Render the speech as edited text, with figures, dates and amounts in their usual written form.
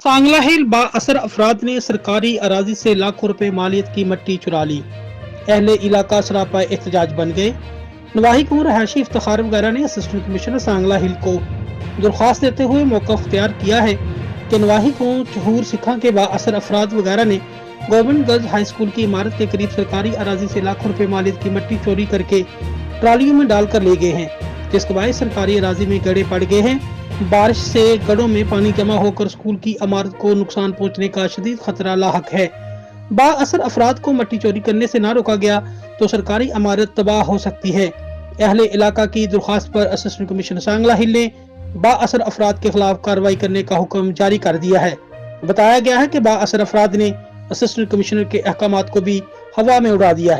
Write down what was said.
सांगला हिल बाअसर अफराद ने सरकारी अराजी से लाखों रुपए मालियत की मट्टी चुरा ली। अहले इलाका सरापा एहतजाज बन गए। नवाही को रहायशी इफ्तिखार वगैरह ने असिस्टेंट कमिश्नर सांगला हिल को दरख्वास्त देते हुए मौका अख्तियार किया है कि नवाही को चहूर सिखा के बाअसर अफराद वगैरह ने गवर्नमेंट गर्ल्स हाई स्कूल की इमारत के करीब सरकारी अराजी से लाखों रुपए मालियत की मट्टी चोरी करके ट्रालियों में डालकर ले गए हैं, जिसके बाद सरकारी अराजी में गड्ढे पड़ गए हैं। बारिश से गड्ढों में पानी जमा होकर स्कूल की इमारत को नुकसान पहुंचने का शदीद खतरा लाहक है। बाअसर अफराद को मट्टी चोरी करने से ना रोका गया तो सरकारी इमारत तबाह हो सकती है। अहले इलाका की दरख्वास्त पर असिस्टेंट कमिश्नर सांगला हिल ने बाअसर अफराद के खिलाफ कार्रवाई करने का हुक्म जारी कर दिया है। बताया गया है कि बाअसर अफराद ने असिस्टेंट कमिश्नर के अहकामात को भी हवा में उड़ा दिया है।